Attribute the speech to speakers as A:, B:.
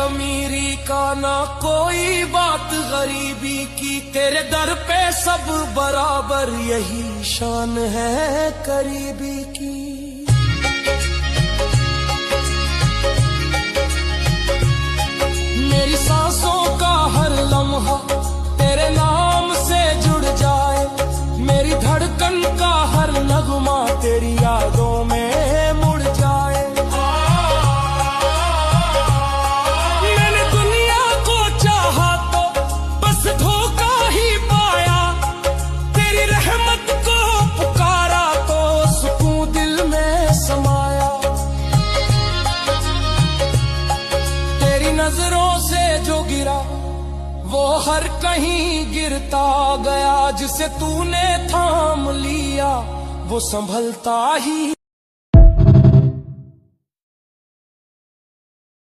A: अमीरी का ना कोई बात गरीबी की, तेरे दर पे सब बराबर यही शान है करीबी की। मेरी सांसों का हर लम्हा तेरे नाम से जुड़ जाए, मेरी धड़कन का हर नगमा तेरी यादों में मुड़ जाए। मैंने दुनिया को चाहा तो बस धोखा ही पाया, तेरी रहमत को पुकारा तो सुकून दिल में समाया। तेरी नजरों से जो गिरा वो हर कहीं गिरता गया, जिसे तूने थाम लिया वो संभलता ही